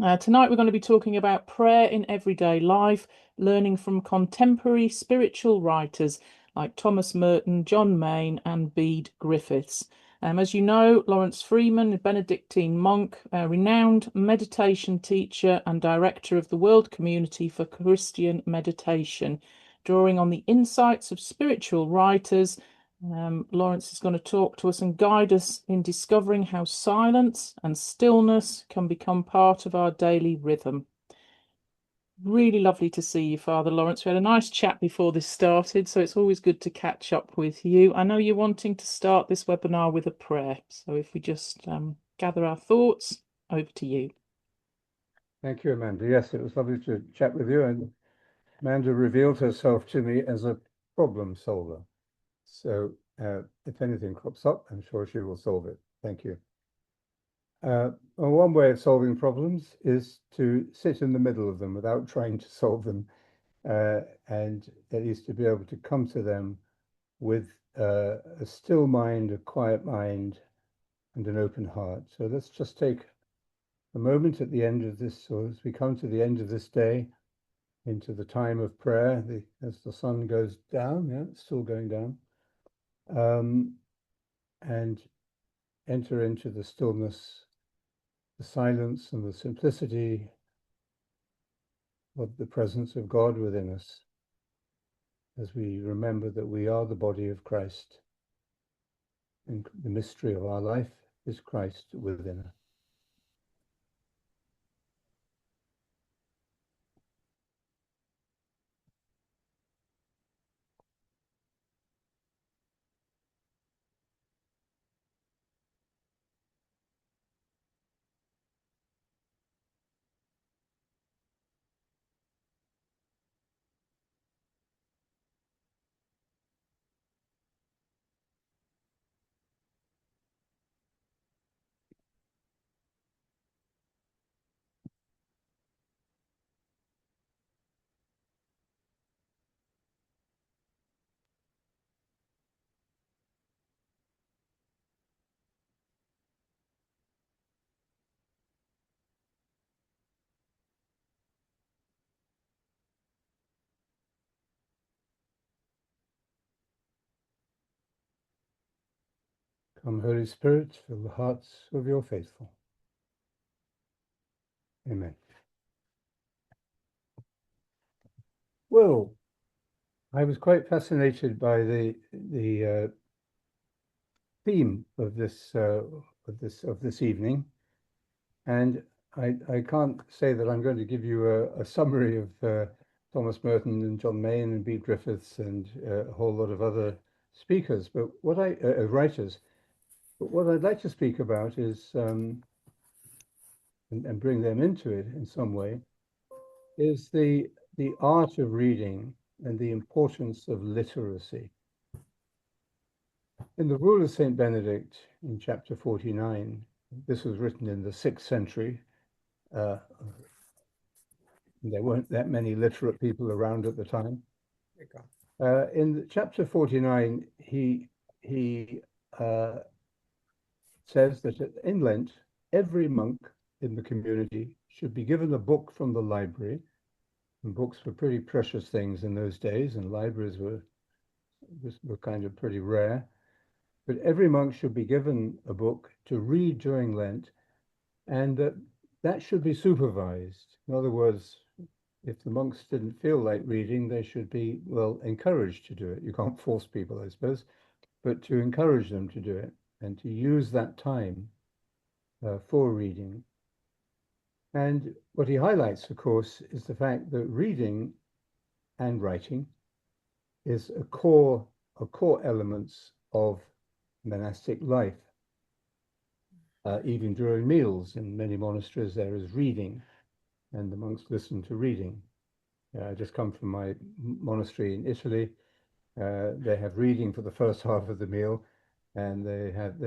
Tonight we're going to be talking about prayer in everyday life, learning from contemporary spiritual writers like Thomas Merton, John Main, and Bede Griffiths. As you know, Laurence Freeman, a Benedictine monk, a renowned meditation teacher and director of the World Community for Christian Meditation, drawing on the insights of spiritual writers. Laurence is going to talk to us and guide us in discovering how silence and stillness can become part of our daily rhythm. Really lovely to see you, Father Laurence. We had a nice chat before this started, so it's always good to catch up with you. I know you're wanting to start this webinar with a prayer, so if we just gather our thoughts, over to you. Thank you, Amanda. Yes, it was lovely to chat with you. And Amanda revealed herself to me as a problem solver. So if anything crops up, I'm sure she will solve it. Thank you. One way of solving problems is to sit in the middle of them without trying to solve them, and at least to be able to come to them with a still mind, a quiet mind, and an open heart. So let's just take a moment at the end of this, or as we come to the end of this day, into the time of prayer, as the sun goes down, yeah, it's still going down, and enter into the stillness, the silence, and the simplicity of the presence of God within us, as we remember that we are the body of Christ, and the mystery of our life is Christ within us. Come, Holy Spirit, fill the hearts of your faithful. Amen. Well, I was quite fascinated by the theme of this evening, and I can't say that I'm going to give you a summary of Thomas Merton and John Main and Bede Griffiths and a whole lot of other speakers, but what writers. But what I'd like to speak about is and bring them into it in some way is the art of reading and the importance of literacy. In the Rule of St. Benedict, in chapter 49, this was written in the 6th century. There weren't that many literate people around at the time. In chapter 49, he says that in Lent, every monk in the community should be given a book from the library. And books were pretty precious things in those days, and libraries were kind of pretty rare. But every monk should be given a book to read during Lent, and that should be supervised. In other words, if the monks didn't feel like reading, they should be, well, encouraged to do it. You can't force people, I suppose, but to encourage them to do it and to use that time for reading. And what he highlights, of course, is the fact that reading and writing is a core elements of monastic life. Even during meals in many monasteries, there is reading, and the monks listen to reading. I just come from my monastery in Italy. They have reading for the first half of the meal, and they have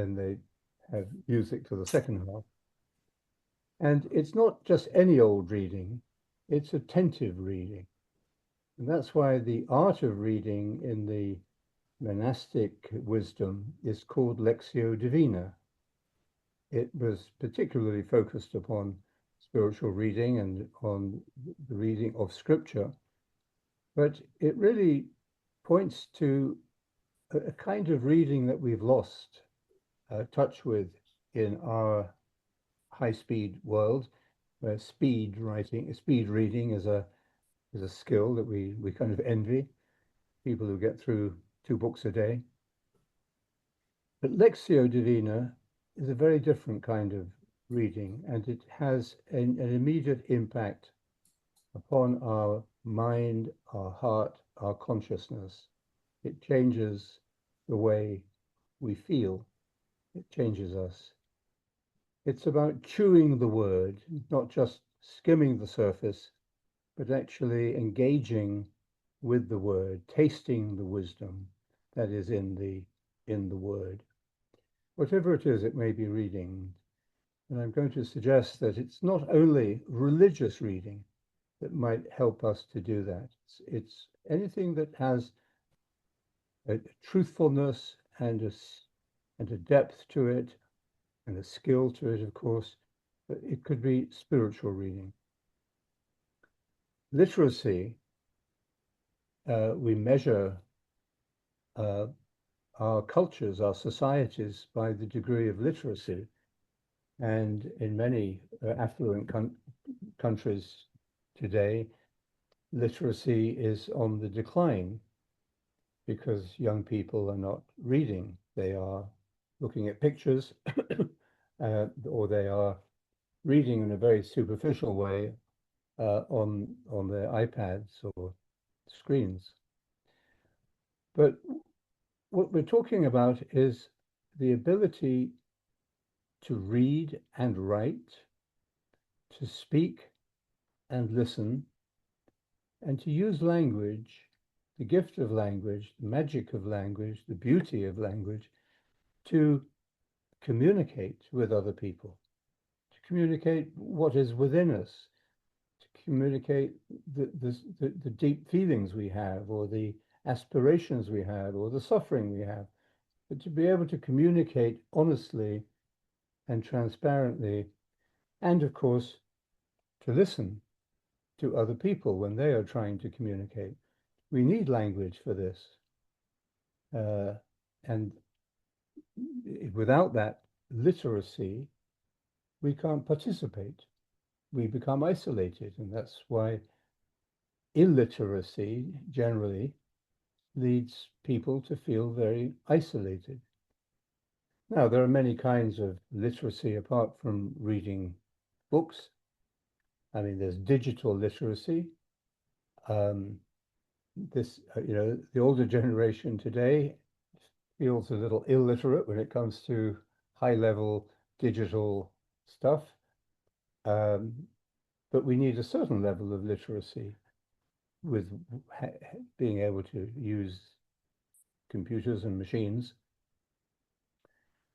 music for the second half. And it's not just any old reading, it's attentive reading. And that's why the art of reading in the monastic wisdom is called Lectio Divina. It was particularly focused upon spiritual reading and on the reading of scripture, but it really points to a kind of reading that we've lost touch with in our high-speed world, where speed reading is a skill that we kind of envy, people who get through 2 books a day. But Lectio Divina is a very different kind of reading, and it has an immediate impact upon our mind, our heart, our consciousness. It changes the way we feel. It changes us. It's about chewing the word, not just skimming the surface, but actually engaging with the word, tasting the wisdom that is in the word. Whatever it is it may be reading. And I'm going to suggest that it's not only religious reading that might help us to do that. It's anything that has a truthfulness and a depth to it and a skill to it, of course, but it could be spiritual reading. Literacy, we measure our cultures, our societies by the degree of literacy. And in many affluent countries today, literacy is on the decline because young people are not reading. They are looking at pictures or they are reading in a very superficial way on their iPads or screens. But what we're talking about is the ability to read and write, to speak and listen, and to use language, the gift of language, the magic of language, the beauty of language, to communicate with other people, to communicate what is within us, to communicate the deep feelings we have, or the aspirations we have, or the suffering we have, but to be able to communicate honestly and transparently, and of course, to listen to other people when they are trying to communicate. We need language for this. And without that literacy, we can't participate. We become isolated. And that's why illiteracy generally leads people to feel very isolated. Now, there are many kinds of literacy apart from reading books. I mean, there's digital literacy. The older generation today feels a little illiterate when it comes to high-level digital stuff. But we need a certain level of literacy with being able to use computers and machines.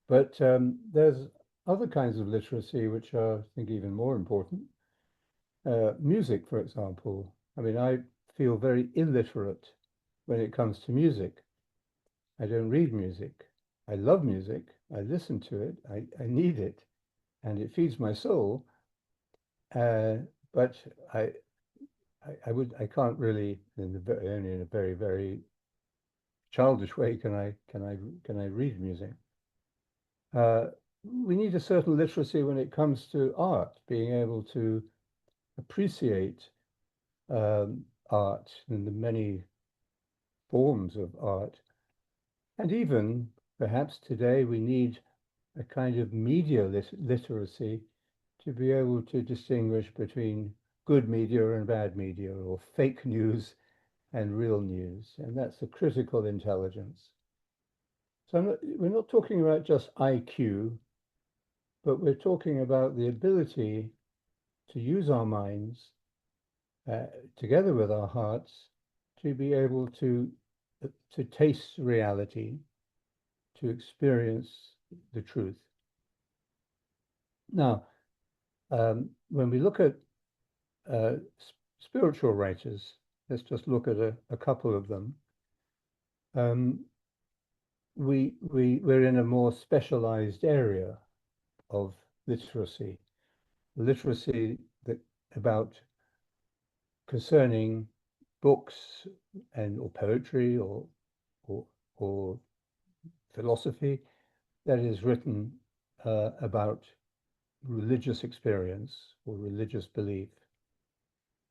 But there's other kinds of literacy which are, I think, even more important. Music, for example. I mean, I feel very illiterate when it comes to music. I don't read music. I love music. I listen to it. I need it, and it feeds my soul. But I can't really, only in a very, very childish way can I read music. We need a certain literacy when it comes to art, being able to appreciate art and the many forms of art. And even perhaps today we need a kind of media literacy to be able to distinguish between good media and bad media, or fake news and real news. And that's a critical intelligence. So we're not talking about just IQ, but we're talking about the ability to use our minds together with our hearts to be able to taste reality, to experience the truth. Now, when we look at spiritual writers, let's just look at a couple of them. We're in a more specialized area of literacy about concerning books or poetry or, or philosophy that is written about religious experience or religious belief.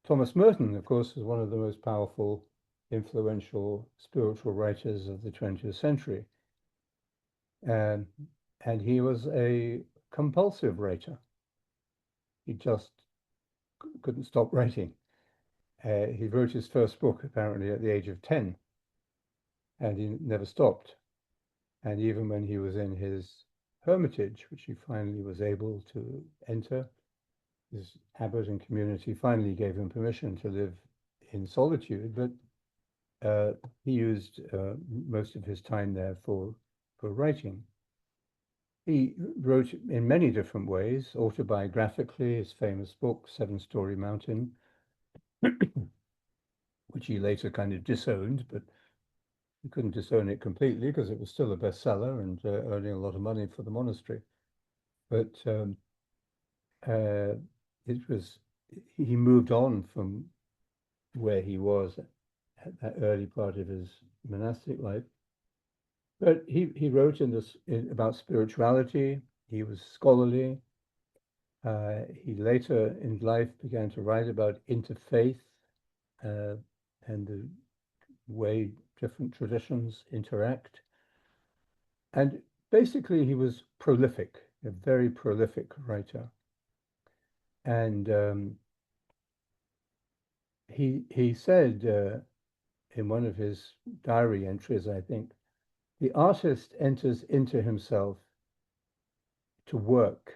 Thomas Merton, of course, is one of the most powerful, influential spiritual writers of the 20th century. And he was a compulsive writer. He just couldn't stop writing. He wrote his first book apparently at the age of 10, and he never stopped. And even when he was in his hermitage, which he finally was able to enter, his abbot and community finally gave him permission to live in solitude, but he used most of his time there for writing. He wrote in many different ways, autobiographically, his famous book, Seven Story Mountain, which he later kind of disowned, but he couldn't disown it completely because it was still a bestseller and earning a lot of money for the monastery. But he moved on from where he was at that early part of his monastic life. But he wrote about spirituality. He was scholarly. He later in life began to write about interfaith and the way different traditions interact. And basically, he was prolific, a very prolific writer. And he said in one of his diary entries, I think, the artist enters into himself to work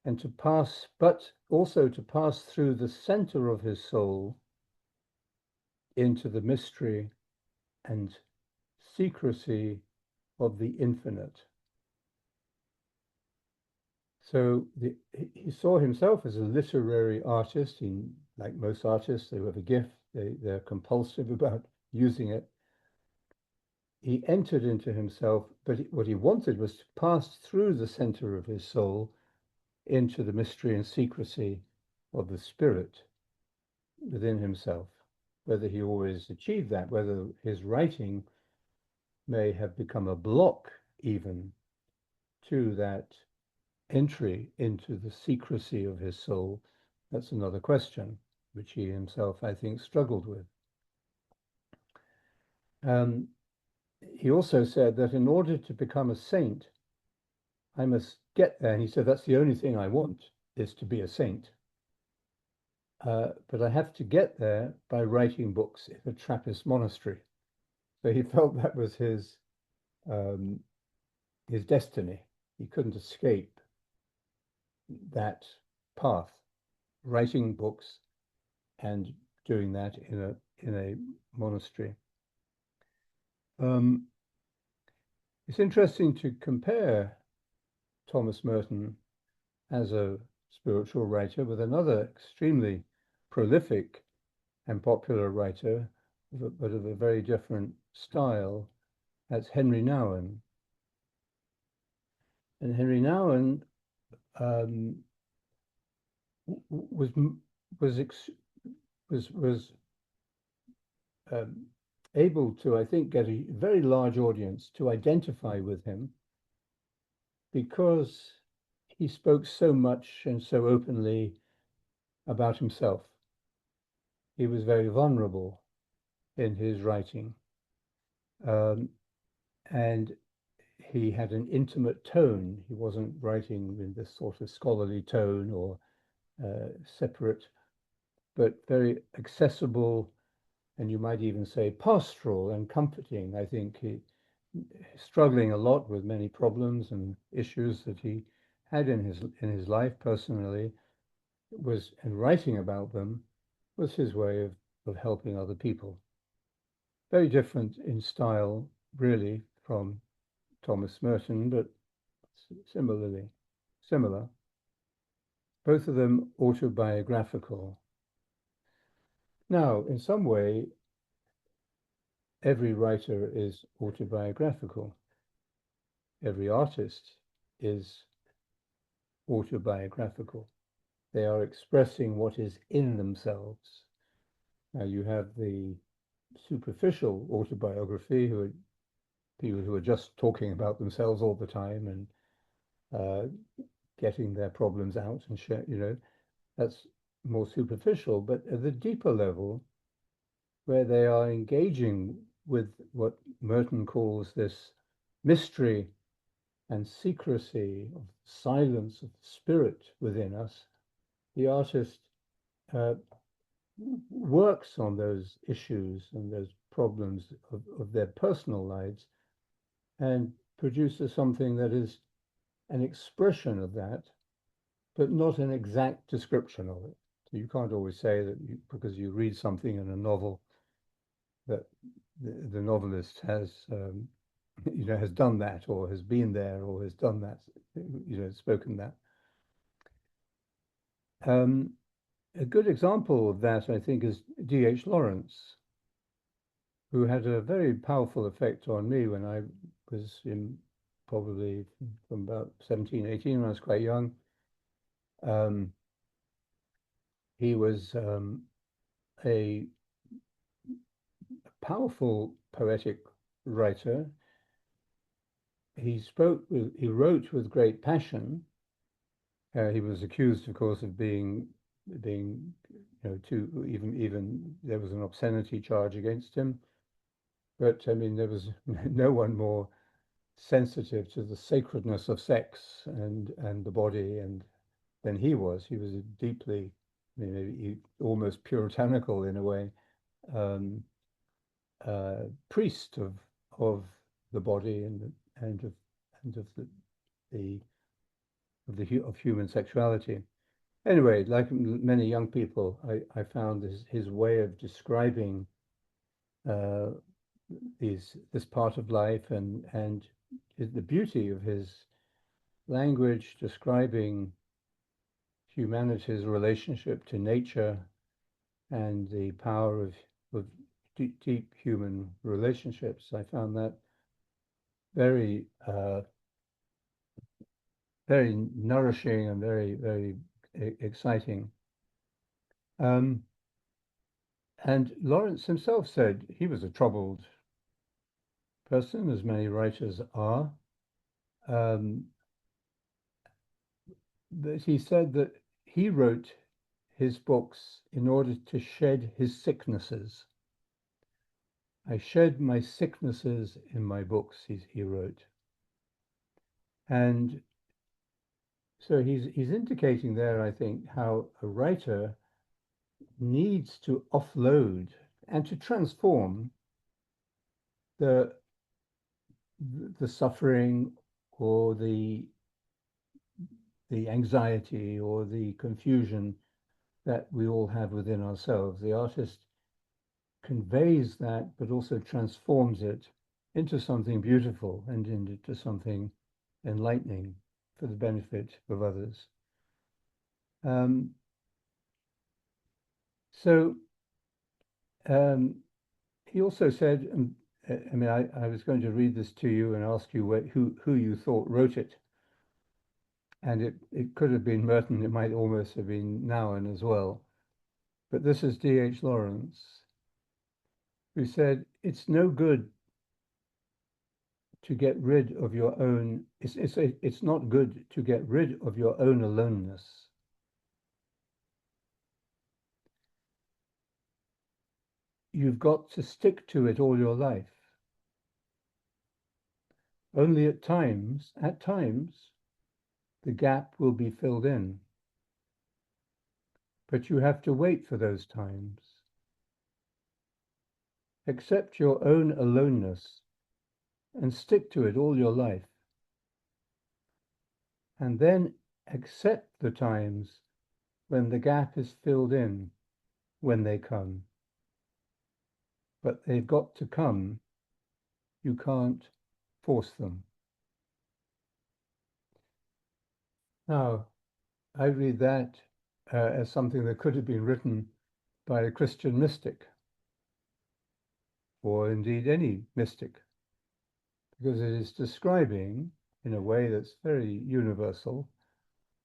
and to pass, but also to pass through the center of his soul into the mystery and secrecy of the infinite. So he saw himself as a literary artist. Like most artists, they have a gift, they're compulsive about using it. He entered into himself, but what he wanted was to pass through the center of his soul into the mystery and secrecy of the spirit within himself. Whether he always achieved that, whether his writing may have become a block even to that entry into the secrecy of his soul, that's another question, which he himself, I think, struggled with. He also said that in order to become a saint, I must get there. And he said, that's the only thing I want, is to be a saint. But I have to get there by writing books in a Trappist monastery. So he felt that was his destiny. He couldn't escape that path, writing books and doing that in a monastery. It's interesting to compare Thomas Merton as a spiritual writer with another extremely prolific and popular writer, but of a very different style. That's Henri Nouwen. And Henri Nouwen was able to, I think, get a very large audience to identify with him because he spoke so much and so openly about himself. He was very vulnerable in his writing. And he had an intimate tone. He wasn't writing in this sort of scholarly tone or separate, but very accessible, and you might even say pastoral and comforting. I think he struggling a lot with many problems and issues that he had in his life personally, and writing about them was his way of helping other people. Very different in style, really, from Thomas Merton, but similar. Both of them autobiographical. Now, in some way, every writer is autobiographical. Every artist is autobiographical. They are expressing what is in themselves. Now you have the superficial autobiography, who are people who are just talking about themselves all the time and getting their problems out and share, that's more superficial. But at the deeper level, where they are engaging with what Merton calls this mystery and secrecy of silence of the spirit within us, the artist uh, works on those issues and those problems of their personal lives and produces something that is an expression of that, but not an exact description of it. So you can't always say that because you read something in a novel that the novelist has has done that or has been there or has done that, spoken that. A good example of that, I think, is D.H. Lawrence, who had a very powerful effect on me when I was probably from about 17, 18, when I was quite young. He was a powerful poetic writer. He wrote with great passion. He was accused, of course, of being, too, even there was an obscenity charge against him. But I mean, there was no one more sensitive to the sacredness of sex and the body and than he was. He was deeply, maybe almost puritanical in a way, priest of the body and of the of human sexuality. Anyway, like many young people, I found his way of describing uh, this part of life and the beauty of his language describing humanity's relationship to nature and the power of deep human relationships. I found that very very nourishing and very exciting. And Laurence himself said he was a troubled person, as many writers are. But he said that he wrote his books in order to shed his sicknesses. I shed my sicknesses in my books, he wrote. And so he's indicating there, I think, how a writer needs to offload and to transform the suffering or the anxiety or the confusion that we all have within ourselves. The artist conveys that, but also transforms it into something beautiful and into something enlightening for the benefit of others. So he also said, I mean, I was going to read this to you and ask you who you thought wrote it. And it could have been Merton, it might almost have been Nouwen as well. But this is D.H. Lawrence, who said, it's no good to get rid of your own, it's not good to get rid of your own aloneness. You've got to stick to it all your life. Only at times, the gap will be filled in. But you have to wait for those times. Accept your own aloneness and stick to it all your life. And then accept the times when the gap is filled in, when they come. But they've got to come. You can't force them. Now, I read that as something that could have been written by a Christian mystic, or indeed any mystic, because it is describing, in a way that's very universal,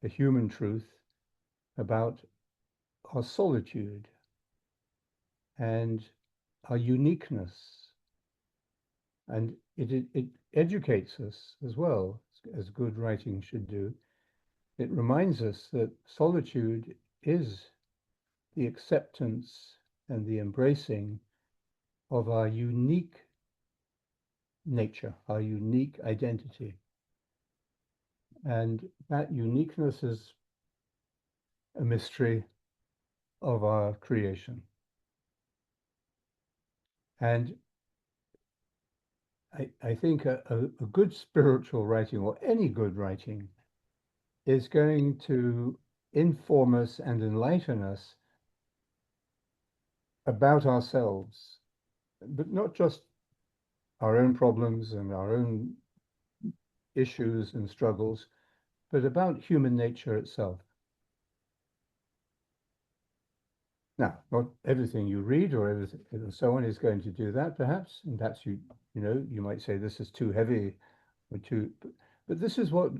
a human truth about our solitude and our uniqueness. And it educates us as well, as good writing should do. It reminds us that solitude is the acceptance and the embracing of our unique nature, our unique identity. And that uniqueness is a mystery of our creation. And I think a good spiritual writing, or any good writing, is going to inform us and enlighten us about ourselves, but not just our own problems and our own issues and struggles, but about human nature itself. Now, not everything you read or everything and so on is going to do that, perhaps, and perhaps you know, you might say this is too heavy or too, but this is what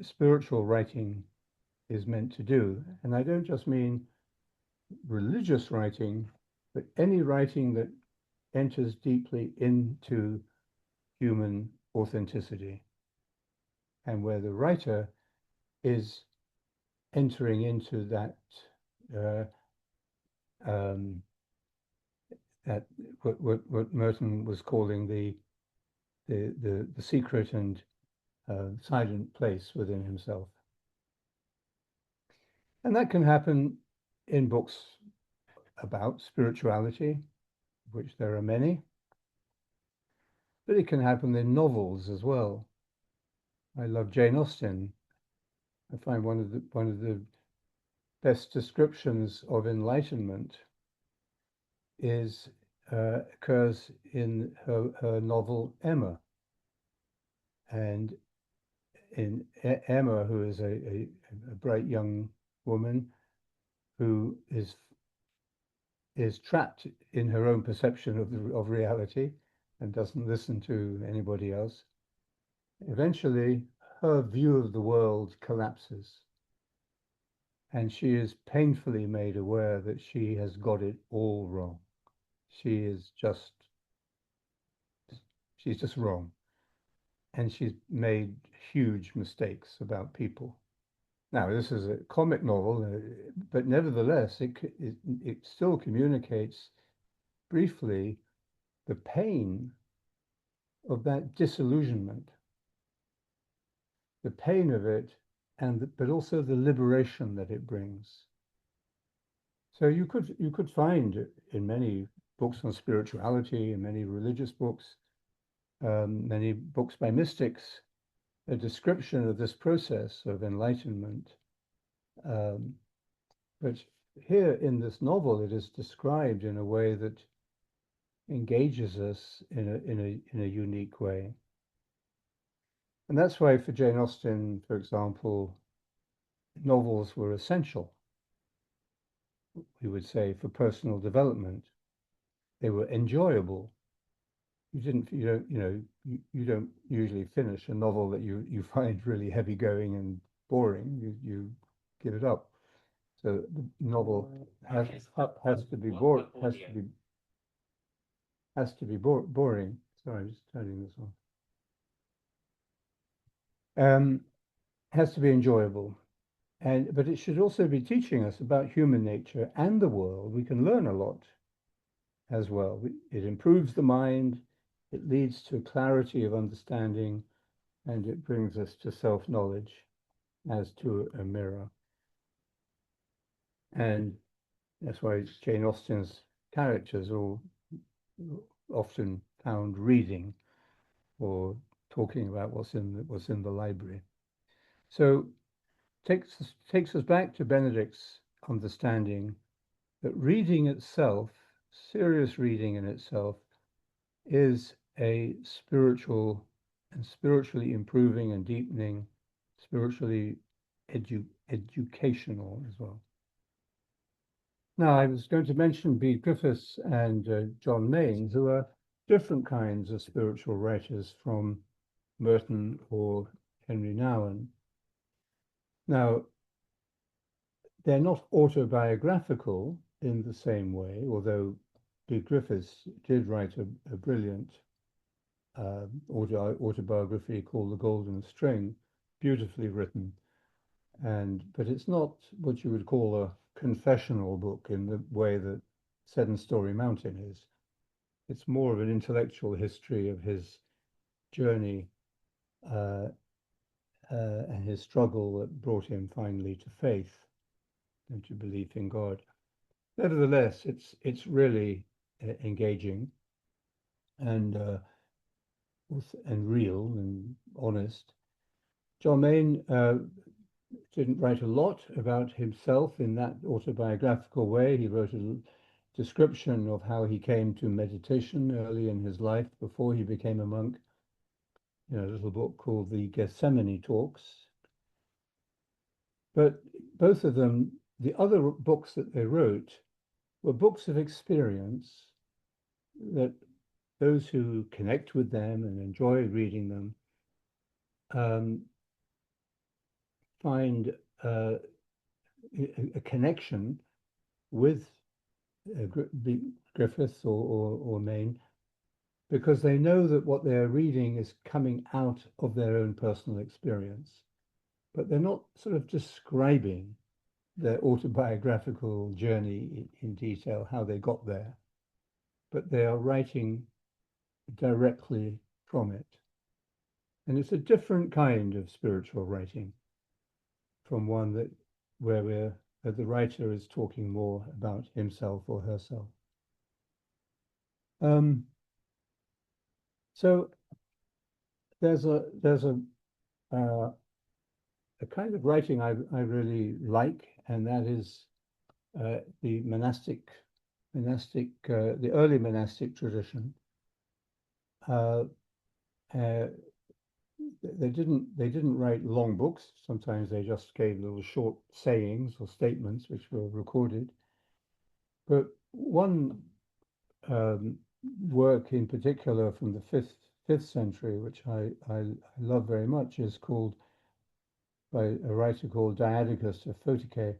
spiritual writing is meant to do. And I don't just mean religious writing, but any writing that enters deeply into human authenticity, and where the writer is entering into that that what Merton was calling the secret and silent place within himself. And that can happen in books about spirituality, which there are many, but it can happen in novels as well. I love Jane Austen. I find one of the best descriptions of enlightenment occurs in her novel Emma. And in Emma, who is a bright young woman who is trapped in her own perception of reality and doesn't listen to anybody else, eventually her view of the world collapses. And she is painfully made aware that she has got it all wrong. She's just wrong. And she's made huge mistakes about people. Now, this is a comic novel, but nevertheless, it still communicates briefly the pain of that disillusionment, the pain of it, but also the liberation that it brings. So you could find in many books on spirituality, in many religious books, many books by mystics, a description of this process of enlightenment. But here in this novel, it is described in a way that engages us in a unique way. And that's why for Jane Austen, for example, novels were essential, we would say, for personal development. They were enjoyable. You don't usually finish a novel that you find really heavy going and boring. You give it up. So the novel has to be boring. Sorry, I'm just turning this on. Has to be enjoyable, but it should also be teaching us about human nature and the world. We can learn a lot as well. It improves the mind. It leads to clarity of understanding, and it brings us to self-knowledge as to a mirror. And that's why Jane Austen's characters are often found reading or talking about what's in the library. So takes us back to Benedict's understanding that reading itself, serious reading in itself, is a spiritually improving and deepening, spiritually educational as well. Now, I was going to mention Bede Griffiths and John Main, who are different kinds of spiritual writers from Merton or Henri Nouwen. Now, they're not autobiographical in the same way, although B. Griffiths did write a brilliant autobiography called The Golden String, beautifully written. But it's not what you would call a confessional book in the way that Seven Storey Mountain is. It's more of an intellectual history of his journey uh, and his struggle that brought him finally to faith and to belief in God. Nevertheless, it's really engaging and and real and honest. John Main didn't write a lot about himself in that autobiographical way. He wrote a description of how he came to meditation early in his life before he became a monk, in a little book called the Gethsemane Talks. But both of them, the other books that they wrote, were books of experience that those who connect with them and enjoy reading them find a connection with Griffith or Maine, because they know that what they're reading is coming out of their own personal experience, but they're not sort of describing their autobiographical journey in detail, how they got there, but they are writing directly from it. And it's a different kind of spiritual writing from one that where the writer is talking more about himself or herself. So there's a kind of writing I really like, and that is the the early monastic tradition. They didn't write long books. Sometimes they just gave little short sayings or statements which were recorded. But one work in particular from the fifth century, which I love very much, is called by a writer called Diadochus of Photike.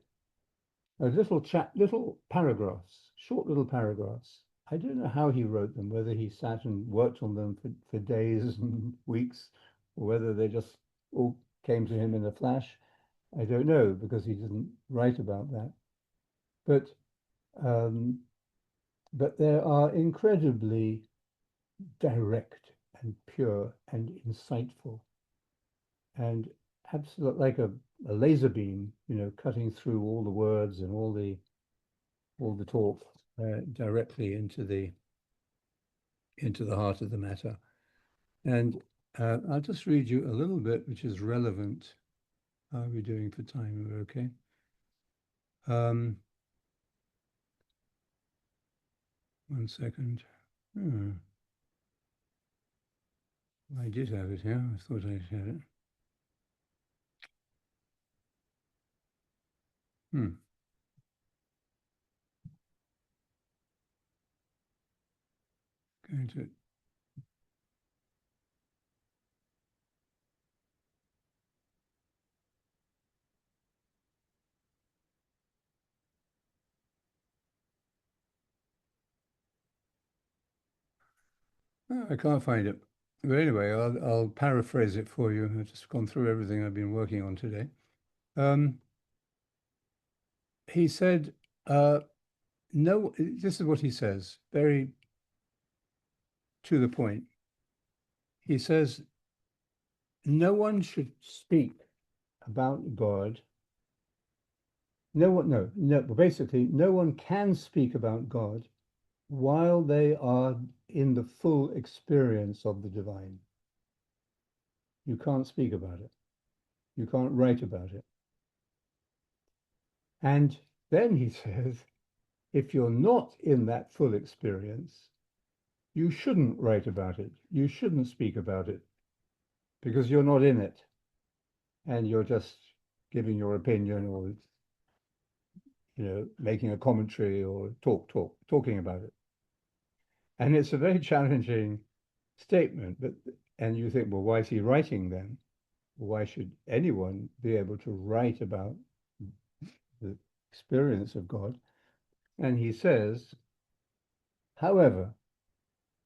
Little paragraphs, short little paragraphs. I don't know how he wrote them, whether he sat and worked on them for days and weeks, or whether they just all came to him in a flash. I don't know, because he didn't write about that. But there are incredibly direct and pure and insightful and absolute, like a laser beam, cutting through all the words and all the talk directly into the heart of the matter. And I'll just read you a little bit, which is relevant. How are we doing for time? We're okay. One second. I did have it here. I thought I had it. Going to I can't find it. But anyway, I'll paraphrase it for you. I've just gone through everything I've been working on today. He said, no, this is what he says, very to the point. He says, no one should speak about God. Basically, no one can speak about God while they are in the full experience of the divine. You can't speak about it. You can't write about it. And then he says, if you're not in that full experience, you shouldn't write about it. You shouldn't speak about it because you're not in it and you're just giving your opinion or, making a commentary or talking about it. And it's a very challenging statement, and you think, well, why is he writing then? why should anyone be able to write about the experience of God? And he says, however,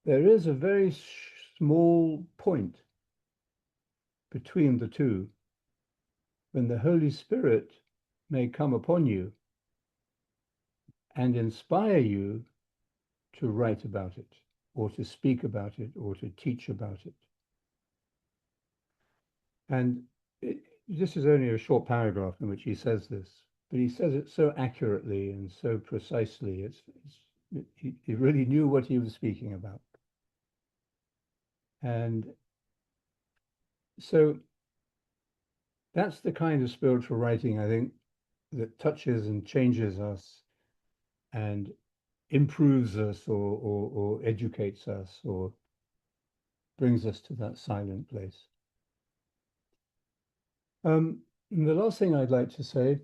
there is a very small point between the two when the Holy Spirit may come upon you and inspire you to write about it, or to speak about it, or to teach about it. And this is only a short paragraph in which he says this, but he says it so accurately and so precisely. He really knew what he was speaking about. And so that's the kind of spiritual writing, I think, that touches and changes us and improves us, or educates us, or brings us to that silent place. The last thing I'd like to say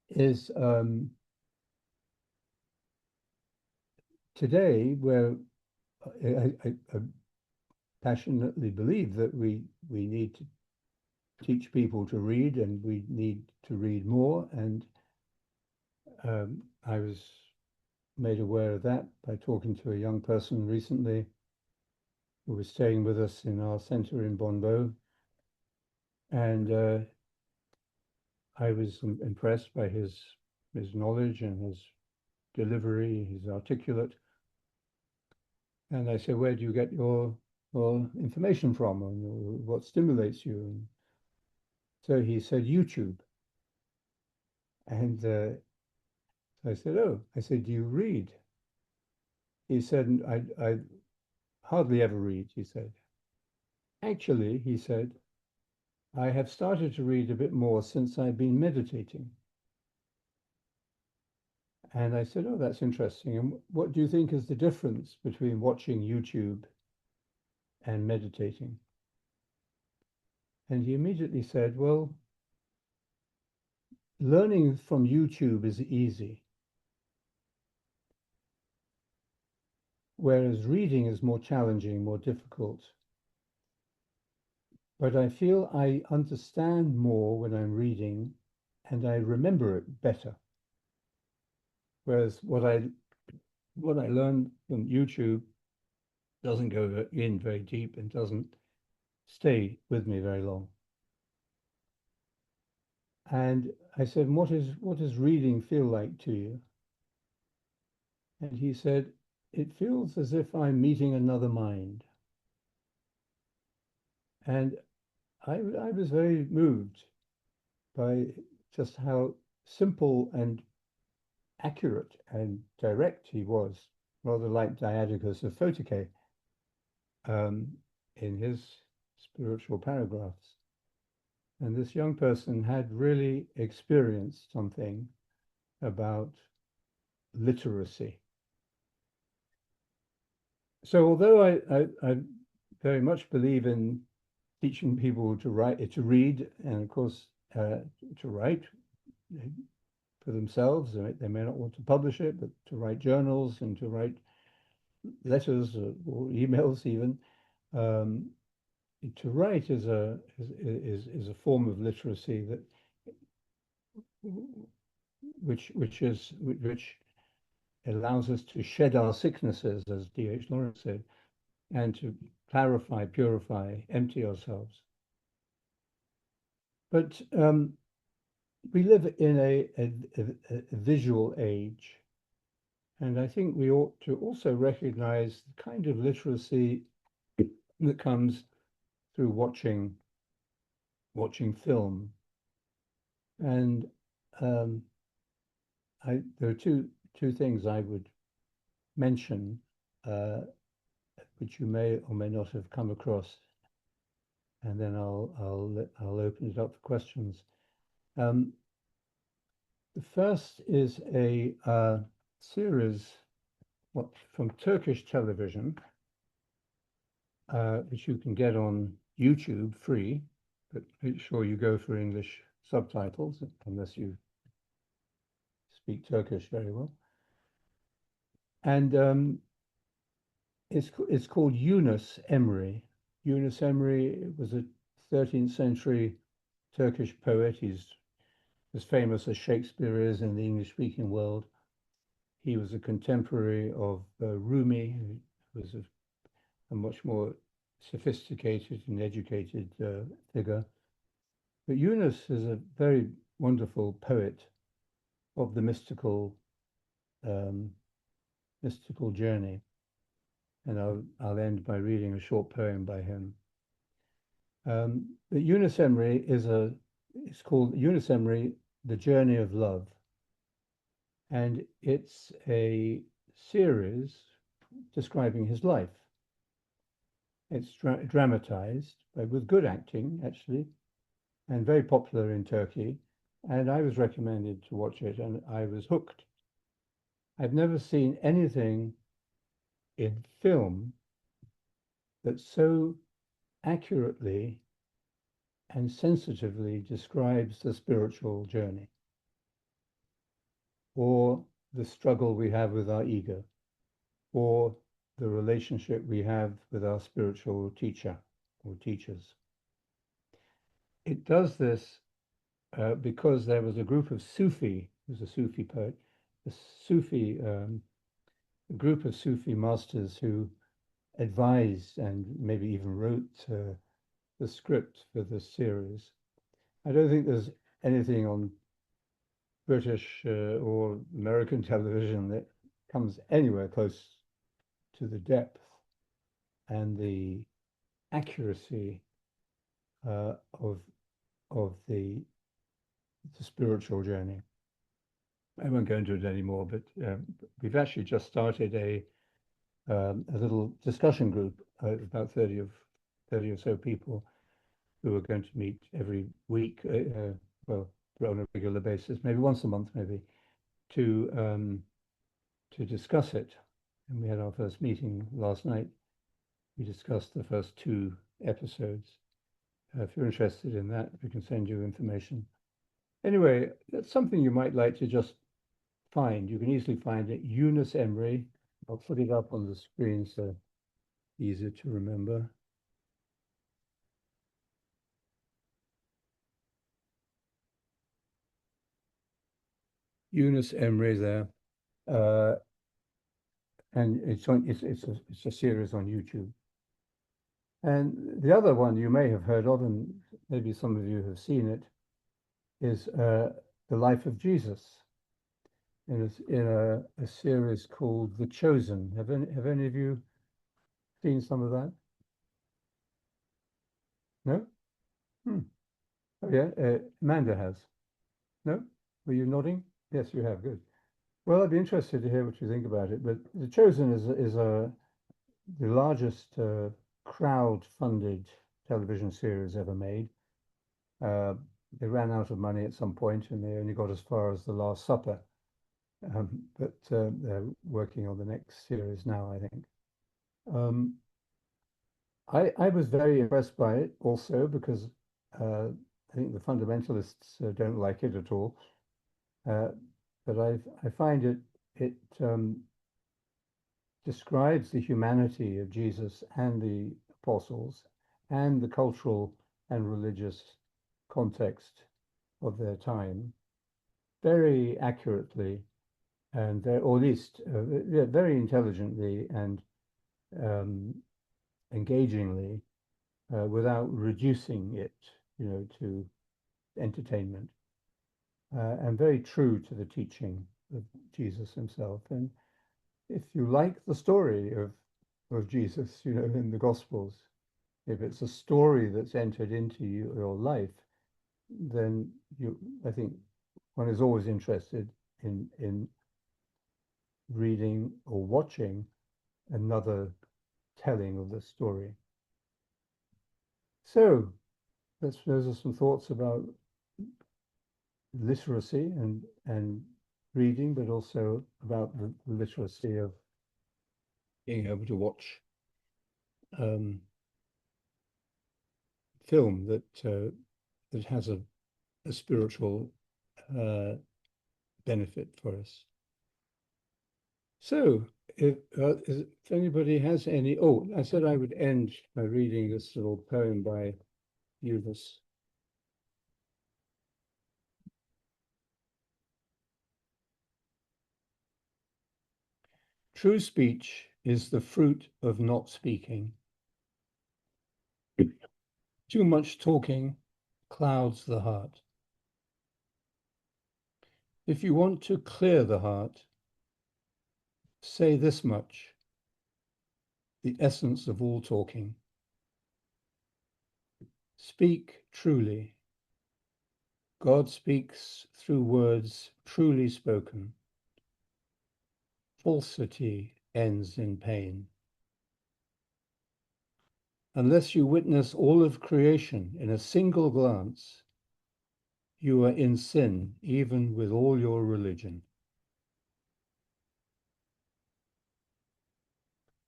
is today, where I passionately believe that we need to teach people to read, and we need to read more. And I was made aware of that by talking to a young person recently who was staying with us in our center in Bonbo. And I was impressed by his knowledge and his delivery. He's articulate. And I said, where do you get your information from, and what stimulates you? And so he said, YouTube. And I said, oh, I said, do you read? He said, I hardly ever read, he said. Actually, he said, I have started to read a bit more since I've been meditating. And I said, oh, that's interesting. And what do you think is the difference between watching YouTube and meditating? And he immediately said, well, learning from YouTube is easy, whereas reading is more challenging, more difficult. But I feel I understand more when I'm reading, and I remember it better. Whereas what I learned from YouTube doesn't go in very deep and doesn't stay with me very long. And I said, what does reading feel like to you? And he said, it feels as if I'm meeting another mind. And I was very moved by just how simple and accurate and direct he was, rather like Diadochus of Photocea in his spiritual paragraphs. And this young person had really experienced something about literacy. So although I very much believe in teaching people to to read, and of course to write for themselves, they may not want to publish it, but to write journals and to write letters or emails even. To write is a form of literacy that which allows us to shed our sicknesses, as D.H. Lawrence said, and to clarify, purify, empty ourselves. But we live in a visual age, and I think we ought to also recognize the kind of literacy that comes through watching film. And there are two things I would mention, which you may or may not have come across, and then I'll open it up for questions. The first is a series from Turkish television, which you can get on YouTube free, but make sure you go for English subtitles unless you speak Turkish very well. And it's called Yunus Emre. Yunus Emre was a 13th century Turkish poet. He's as famous as Shakespeare is in the English-speaking world. He was a contemporary of Rumi, who was a much more sophisticated and educated figure. But Yunus is a very wonderful poet of the mystical journey. And I'll end by reading a short poem by him. But Yunus Emre it's called Yunus Emre, The Journey of Love. And it's a series describing his life. It's dramatized, but with good acting, actually, and very popular in Turkey. And I was recommended to watch it, and I was hooked. I've never seen anything in film that so accurately and sensitively describes the spiritual journey or the struggle we have with our ego or the relationship we have with our spiritual teacher or teachers. It does this because there was a group of Sufi, who's a Sufi poet, a group of Sufi masters who advised and maybe even wrote the script for this series. I don't think there's anything on British or American television that comes anywhere close to the depth and the accuracy of the spiritual journey. I won't go into it anymore, but we've actually just started a little discussion group, about 30 or so people who are going to meet every week, well, on a regular basis, maybe once a month, maybe, to discuss it. And we had our first meeting last night. We discussed the first 2 episodes. If you're interested in that, we can send you information. Anyway, that's something you might like to just find. You can easily find it, Yunus Emre. I'll put it up on the screen so easier to remember. Yunus Emre there. And it's a series on YouTube. And the other one you may have heard of, and maybe some of you have seen it, is The Life of Jesus in a series called The Chosen. Have any of you seen some of that? No? Oh yeah, Amanda has. No? Were you nodding? Yes, you have. Good. Well, I'd be interested to hear what you think about it. But The Chosen is the largest crowd-funded television series ever made. They ran out of money at some point, and they only got as far as The Last Supper. But they're working on the next series now, I think. I was very impressed by it also because I think the fundamentalists don't like it at all. But I find it describes the humanity of Jesus and the apostles and the cultural and religious context of their time very accurately and or at least very intelligently and engagingly without reducing it, to entertainment, and very true to the teaching of Jesus himself. And if you like the story of Jesus, in the Gospels, if it's a story that's entered into your life, then I think one is always interested in reading or watching another telling of the story. So those are some thoughts about literacy and reading, but also about the literacy of being able to watch film that has a spiritual benefit for us. So if anybody has any, I said I would end by reading this little poem by Uvis. True speech is the fruit of not speaking. Too much talking clouds the heart. If you want to clear the heart, say this much, the essence of all talking. Speak truly. God speaks through words truly spoken. Falsity ends in pain. Unless you witness all of creation in a single glance, you are in sin, even with all your religion.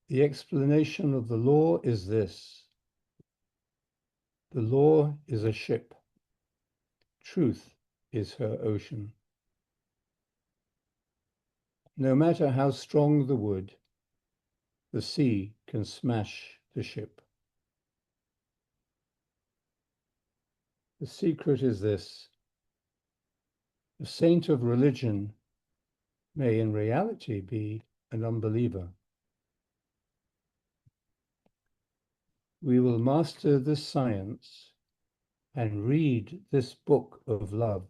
The explanation of the law is this. The law is a ship. Truth is her ocean. No matter how strong the wood, the sea can smash the ship. The secret is this. The saint of religion may in reality be an unbeliever. We will master this science and read this book of love.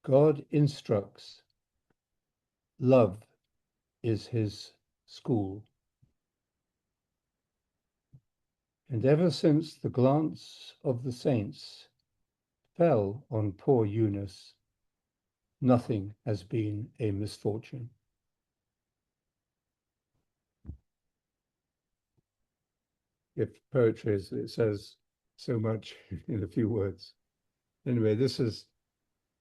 God instructs. Love is his school. And ever since the glance of the saints fell on poor Eunice, nothing has been a misfortune. If poetry is, it says so much in a few words. Anyway, this is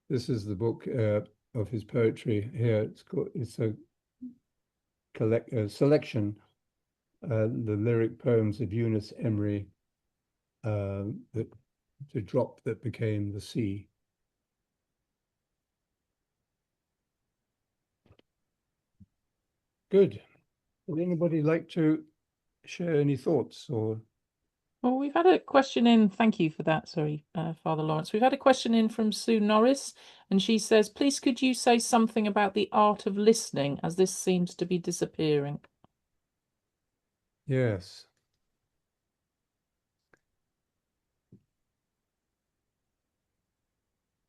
the book of his poetry here. It's a selection, the lyric poems of Eunice Emery, the drop that became the sea. Good. Would anybody like to share any thoughts or? Well, we've had a question in. Thank you for that. Sorry, Father Laurence. We've had a question in from Sue Norris, and she says, please, could you say something about the art of listening, as this seems to be disappearing? Yes.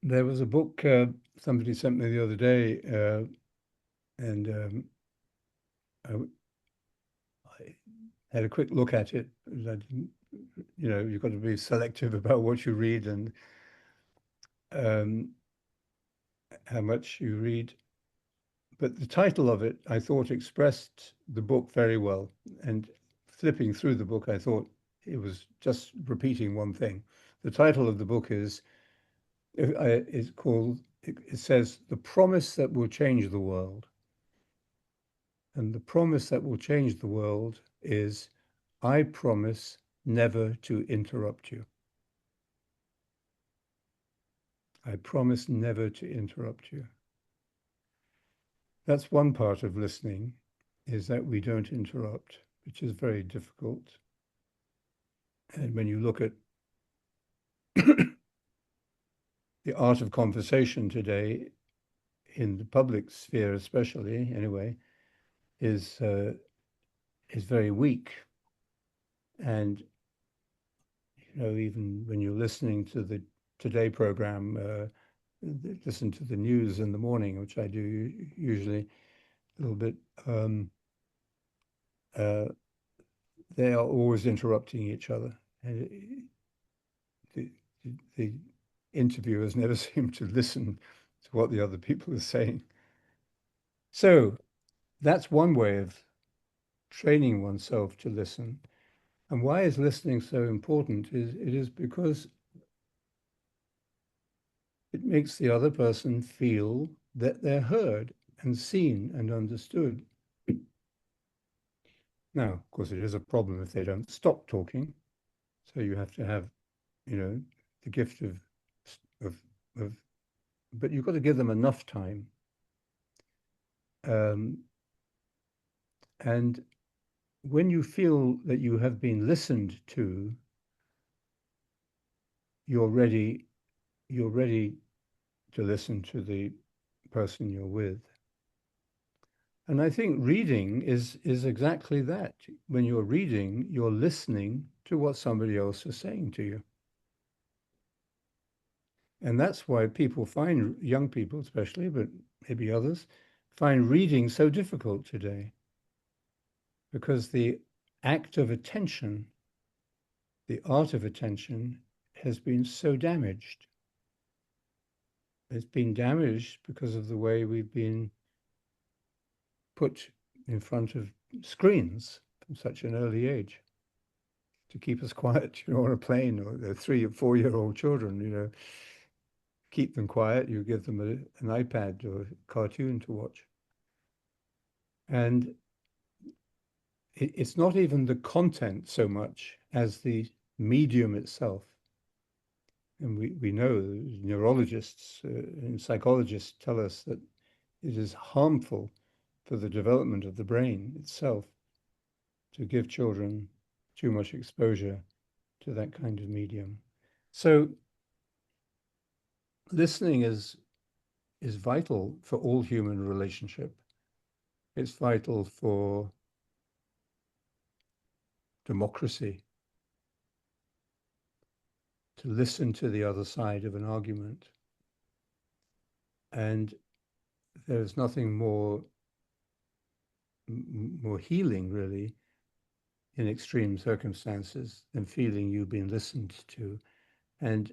There was a book somebody sent me the other day, and I had a quick look at it. I didn't, you've got to be selective about what you read and how much you read. But the title of it, I thought, expressed the book very well. And flipping through the book, I thought it was just repeating one thing. The title of the book is called, it says, The Promise That Will Change the World. And the promise that will change the world is, I promise never to interrupt you. I promise never to interrupt you. That's one part of listening, is that we don't interrupt, which is very difficult. And when you look at the art of conversation today, in the public sphere especially, anyway, is very weak. And even when you're listening to the Today program, listen to the news in the morning, which I do usually a little bit. They are always interrupting each other, and the interviewers never seem to listen to what the other people are saying. So that's one way of training oneself to listen. And why is listening so important? It is because it makes the other person feel that they're heard and seen and understood. Now, of course, it is a problem if they don't stop talking. So you have to have, the gift of, but you've got to give them enough time. And when you feel that you have been listened to, you're ready to listen to the person you're with. And I think reading is exactly that. When you're reading, you're listening to what somebody else is saying to you. And that's why people find, young people especially, but maybe others, find reading so difficult today. Because the act of attention, the art of attention, has been so damaged. It's been damaged because of the way we've been put in front of screens from such an early age to keep us quiet, on a plane, or the 3 or 4-year-old children, keep them quiet. You give them an iPad or a cartoon to watch. And it's not even the content so much as the medium itself. And we know neurologists and psychologists tell us that it is harmful for the development of the brain itself to give children too much exposure to that kind of medium. So listening is vital for all human relationship. It's vital for democracy, to listen to the other side of an argument. And there's nothing more healing, really, in extreme circumstances than feeling you've been listened to. And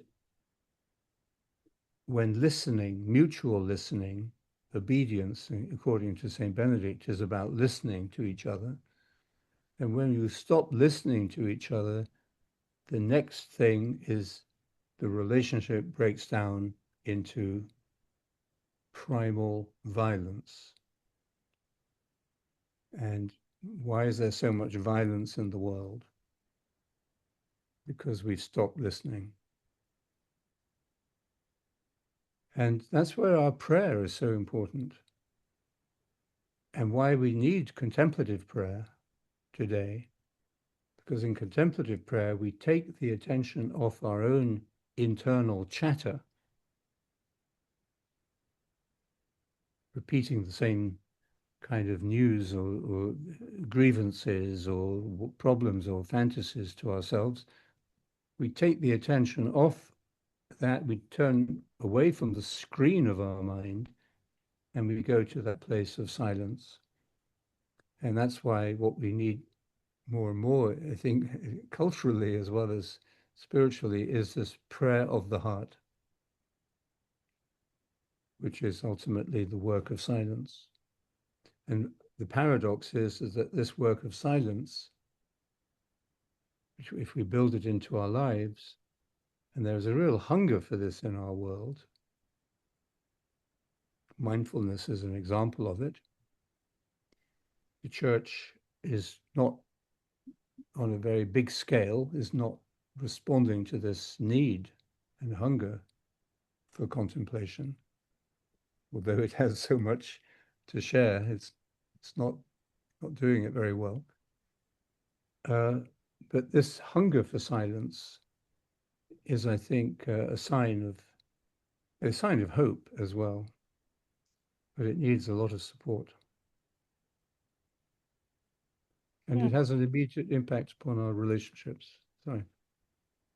when listening, mutual listening, obedience, according to St. Benedict, is about listening to each other. And when you stop listening to each other, the next thing is the relationship breaks down into primal violence. And why is there so much violence in the world? Because we stopped listening. And that's where our prayer is so important, and why we need contemplative prayer today. Because in contemplative prayer, we take the attention off our own internal chatter, repeating the same kind of news or grievances or problems or fantasies to ourselves. We take the attention off that, we turn away from the screen of our mind, and we go to that place of silence. And that's why what we need more and more, I think, culturally as well as spiritually, is this prayer of the heart, which is ultimately the work of silence. And the paradox is that this work of silence, which if we build it into our lives, and there's a real hunger for this in our world, mindfulness is an example of it. The church is not, on a very big scale, is not responding to this need and hunger for contemplation. Although it has so much to share, it's not doing it very well. But this hunger for silence is, I think, a sign of hope as well. But it needs a lot of support. And Yeah. it has an immediate impact upon our relationships. Sorry.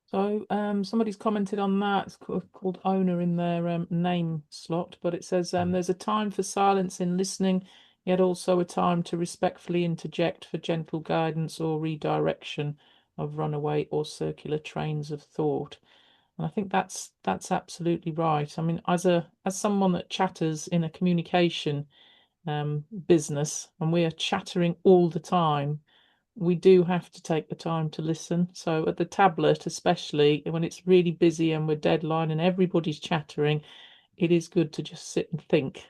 So somebody's commented on that. It's called owner in their name slot, but it says there's a time for silence in listening, yet also a time to respectfully interject for gentle guidance or redirection of runaway or circular trains of thought. And I think that's absolutely right. I mean, as someone that chatters in a communication business, and we are chattering all the time, we do have to take the time to listen. So at the tablet, especially when it's really busy and we're deadline and everybody's chattering, it is good to just sit and think.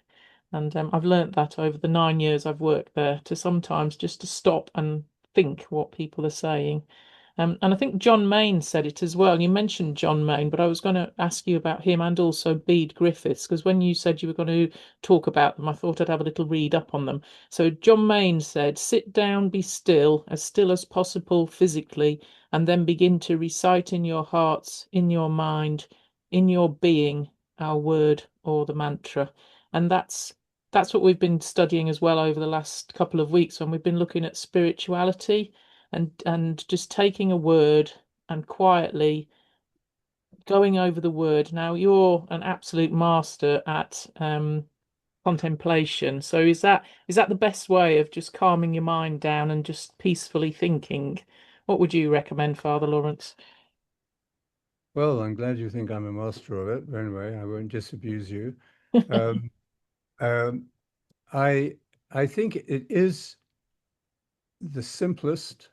And I've learnt that over the 9 years I've worked there, to sometimes just to stop and think what people are saying. And I think John Main said it as well. You mentioned John Main, but I was going to ask you about him and also Bede Griffiths, because when you said you were going to talk about them, I thought I'd have a little read up on them. So John Main said, sit down, be still as possible physically, and then begin to recite in your hearts, in your mind, in your being, our word or the mantra. And that's what we've been studying as well over the last couple of weeks when we've been looking at spirituality and just taking a word and quietly going over the word. Now, you're an absolute master at contemplation. So is that the best way of just calming your mind down and just peacefully thinking? What would you recommend, Father Laurence? Well, I'm glad you think I'm a master of it. But anyway, I won't disabuse you. Um, um, I I think it is the simplest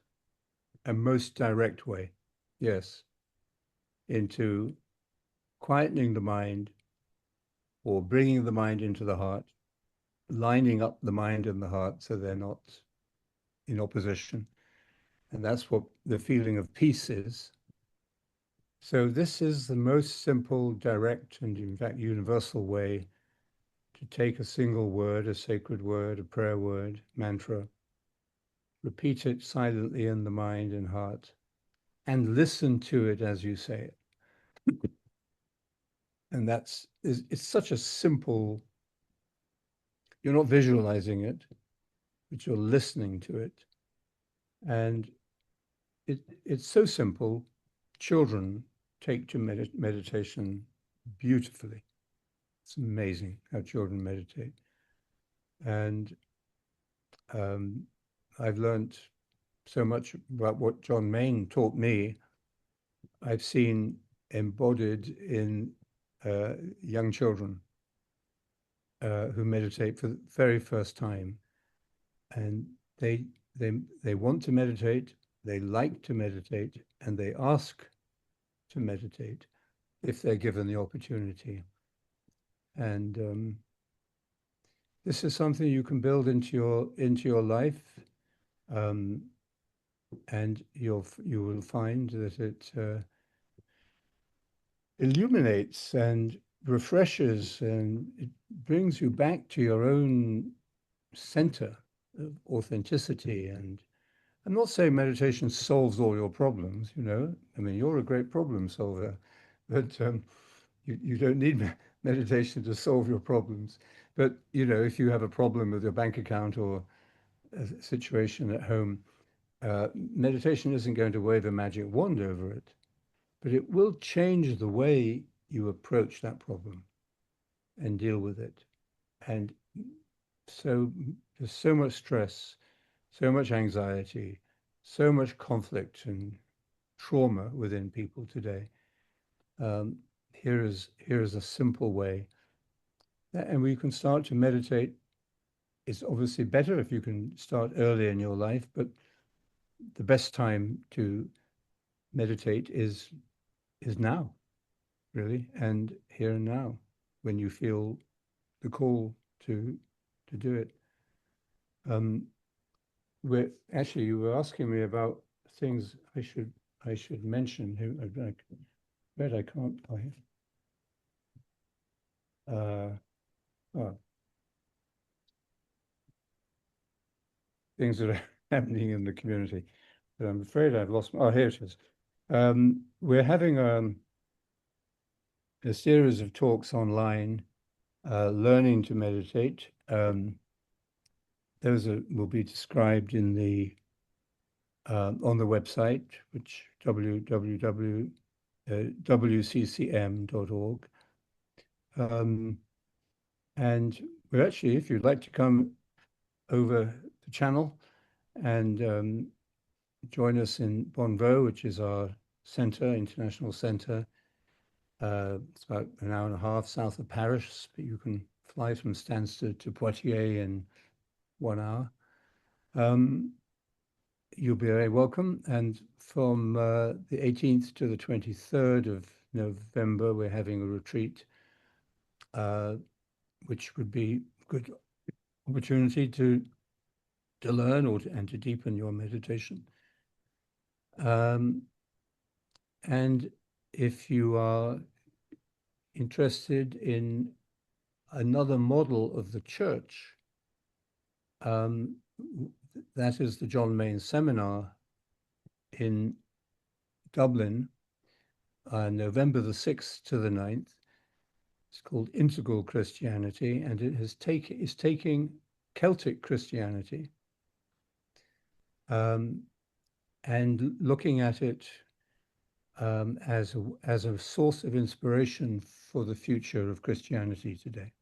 and most direct way, yes, into quietening the mind or bringing the mind into the heart, lining up the mind and the heart so they're not in opposition. And that's what the feeling of peace is. So this is the most simple, direct, and in fact universal way to take a single word, a sacred word, a prayer word, mantra, repeat it silently in the mind and heart, and listen to it as you say it. And it's such a simple, you're not visualizing it, but you're listening to it. And it's so simple. Children take to meditation beautifully. It's amazing how children meditate. And um, I've learned so much about what John Main taught me. I've seen embodied in young children who meditate for the very first time, and they they want to meditate, they like to meditate, and they ask to meditate if they're given the opportunity. And this is something you can build into your life, um, and you will find that it illuminates and refreshes, and it brings you back to your own center of authenticity. And I'm not saying meditation solves all your problems, you know. I mean, you're a great problem solver, but you don't need meditation to solve your problems. But, you know, if you have a problem with your bank account or a situation at home, meditation isn't going to wave a magic wand over it, but it will change the way you approach that problem and deal with it. And so there's so much stress, so much anxiety, so much conflict and trauma within people today. Um, here is a simple way, and we can start to meditate. It's obviously better if you can start early in your life, but the best time to meditate is now, really, and here and now, when you feel the call to do it. Um, we're actually you were asking me about things I should mention. I read I can't. Oh, things that are happening in the community. But I'm afraid I've lost. Oh, here it is. We're having a series of talks online, learning to meditate. Those will be described in the on the website, which www.wccm.org. And we're actually, if you'd like to come over the channel and join us in Bonneau, which is our center, international center. It's about an hour and a half south of Paris, but you can fly from Stansted to Poitiers in 1 hour. You'll be very welcome. And from the 18th to the 23rd of November, we're having a retreat, which would be a good opportunity to learn and to deepen your meditation. And if you are interested in another model of the church, that is the John Main seminar in Dublin on November the 6th to the 9th. It's called Integral Christianity, and it is taking Celtic Christianity and looking at it as a source of inspiration for the future of Christianity today.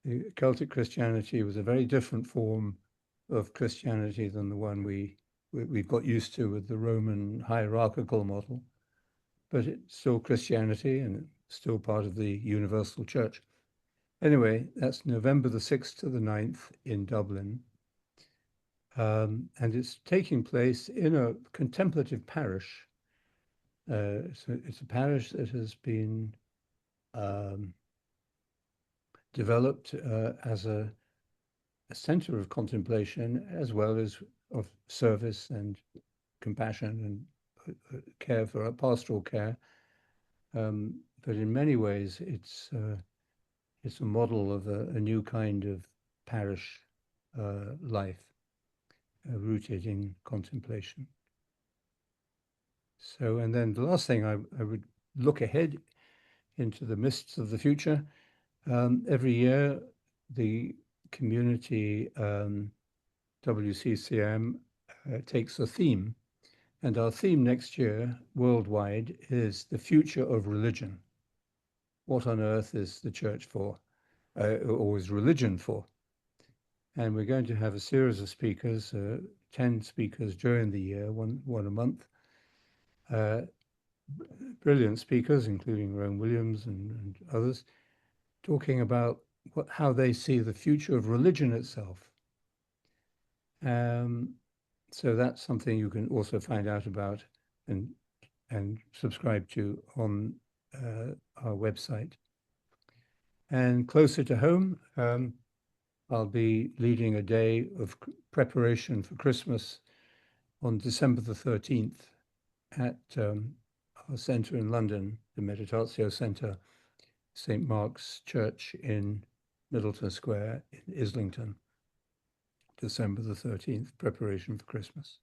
The Celtic Christianity was a very different form of Christianity than the one we've got used to with the Roman hierarchical model, but it's still Christianity and still part of the universal church. Anyway, that's November the 6th to the 9th in Dublin. And it's taking place in a contemplative parish. It's a parish that has been developed as a center of contemplation, as well as of service and compassion and care for pastoral care. But in many ways, it's a model of a new kind of parish life, rooted in contemplation. So, and then the last thing I would look ahead into the mists of the future. Every year, the community WCCM takes a theme, and our theme next year worldwide is the future of religion. What on earth is the church for, or is religion for? And we're going to have a series of speakers, 10 speakers during the year, one a month. Brilliant speakers, including Rowan Williams and others, talking about how they see the future of religion itself. So that's something you can also find out about and subscribe to on our website. And closer to home, I'll be leading a day of preparation for Christmas on December the 13th at our centre in London, the Meditatio Centre, St. Mark's Church in Middleton Square in Islington, December the 13th, preparation for Christmas.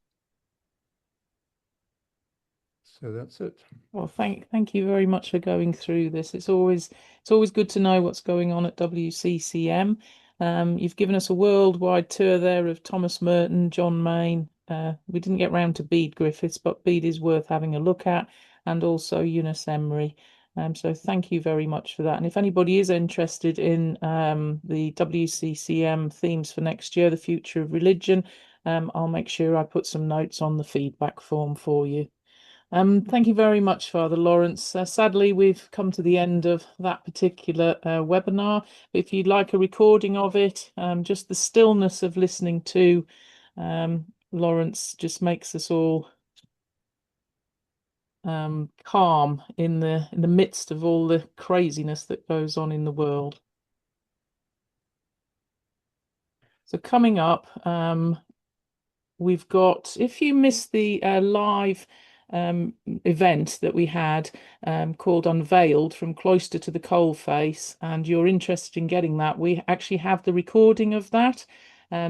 So that's it. Well, thank you very much for going through this. It's always good to know what's going on at WCCM. You've given us a worldwide tour there of Thomas Merton, John Main. We didn't get round to Bede Griffiths, but Bede is worth having a look at, and also Eunice Henri. So thank you very much for that. And if anybody is interested in the WCCM themes for next year, the future of religion, I'll make sure I put some notes on the feedback form for you. Thank you very much, Father Laurence. Sadly, we've come to the end of that particular webinar. If you'd like a recording of it, just the stillness of listening to Laurence just makes us all calm in the midst of all the craziness that goes on in the world. So coming up, we've got, if you missed the live event that we had called Unveiled from Cloister to the Coalface, and you're interested in getting that, we actually have the recording of that.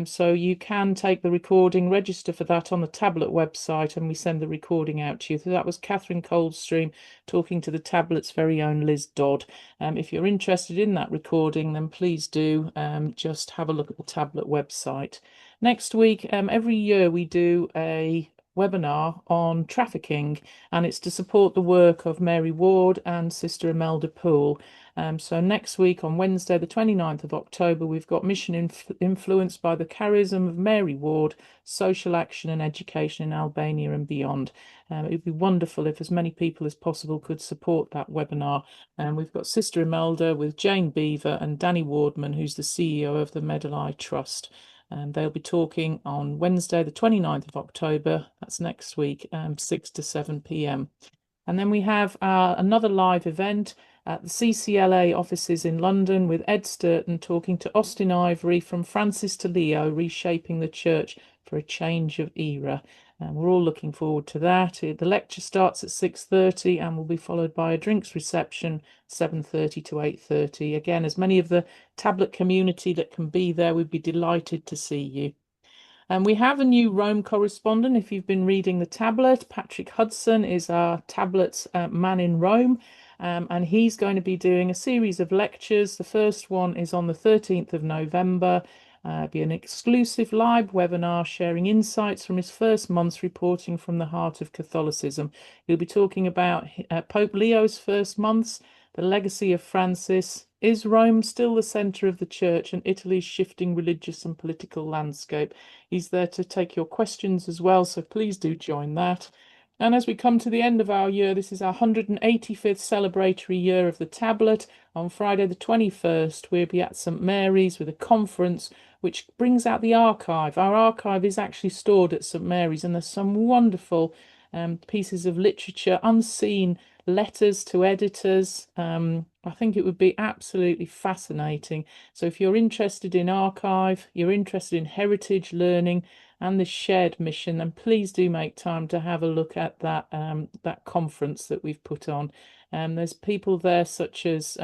So you can take the recording, register for that on the tablet website, and we send the recording out to you. So that was Catherine Coldstream talking to the tablet's very own Liz Dodd. If you're interested in that recording, then please do just have a look at the tablet website. Next week, every year we do a webinar on trafficking, and it's to support the work of Mary Ward and Sister Imelda Poole. So next week on Wednesday, the 29th of October, we've got Mission Influenced by the Charism of Mary Ward, Social Action and Education in Albania and Beyond. It would be wonderful if as many people as possible could support that webinar. And we've got Sister Imelda with Jane Beaver and Danny Wardman, who's the CEO of the Medali Trust. They'll be talking on Wednesday, the 29th of October. That's next week, 6 to 7 p.m. And then we have another live event at the CCLA offices in London with Ed Sturton talking to Austin Ivory from Francis to Leo, reshaping the church for a change of era. And we're all looking forward to that. The lecture starts at 6:30 and will be followed by a drinks reception, 7:30 to 8:30. Again, as many of the tablet community that can be there, we'd be delighted to see you. And we have a new Rome correspondent. If you've been reading the tablet, Patrick Hudson is our tablet's man in Rome. And he's going to be doing a series of lectures. The first one is on the 13th of November. Be an exclusive live webinar sharing insights from his first month's reporting from the heart of Catholicism. He'll be talking about Pope Leo's first months, the legacy of Francis. Is Rome still the centre of the church and Italy's shifting religious and political landscape? He's there to take your questions as well, so please do join that. And as we come to the end of our year, this is our 185th celebratory year of the tablet. On Friday the 21st, we'll be at St Mary's with a conference which brings out the archive. Our archive is actually stored at St Mary's, and there's some wonderful pieces of literature, unseen letters to editors. I think it would be absolutely fascinating. So if you're interested in archive, you're interested in heritage learning and this shared mission, then please do make time to have a look at that that conference that we've put on. There's people there such as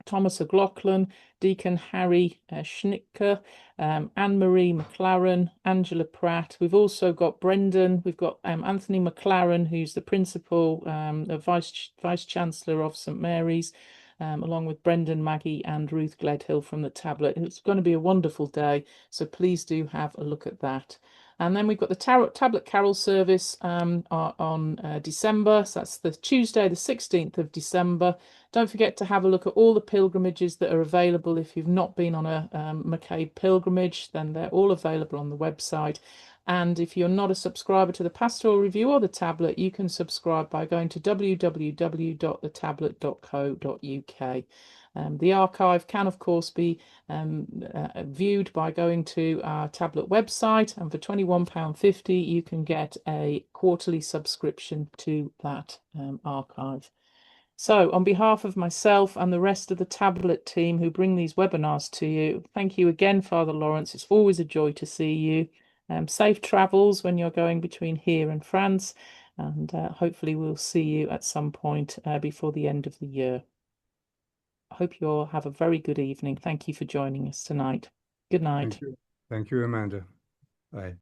Thomas O'Loughlin, Deacon Harry Schnittker, Anne-Marie McLaren, Angela Pratt. We've also got Brendan. We've got Anthony McLaren, who's the principal, the Vice Chancellor of St Mary's, along with Brendan, Maggie and Ruth Gledhill from the tablet. It's going to be a wonderful day, so please do have a look at that. And then we've got the tablet carol service on December. So that's the Tuesday, the 16th of December. Don't forget to have a look at all the pilgrimages that are available. If you've not been on a McCabe pilgrimage, then they're all available on the website. And if you're not a subscriber to the Pastoral Review or the tablet, you can subscribe by going to www.thetablet.co.uk. The archive can, of course, be viewed by going to our tablet website, and for £21.50 you can get a quarterly subscription to that archive. So on behalf of myself and the rest of the tablet team who bring these webinars to you, thank you again, Father Laurence. It's always a joy to see you. Safe travels when you're going between here and France, and hopefully we'll see you at some point before the end of the year. I hope you all have a very good evening. Thank you for joining us tonight. Good night. Thank you. Thank you, Amanda. Bye.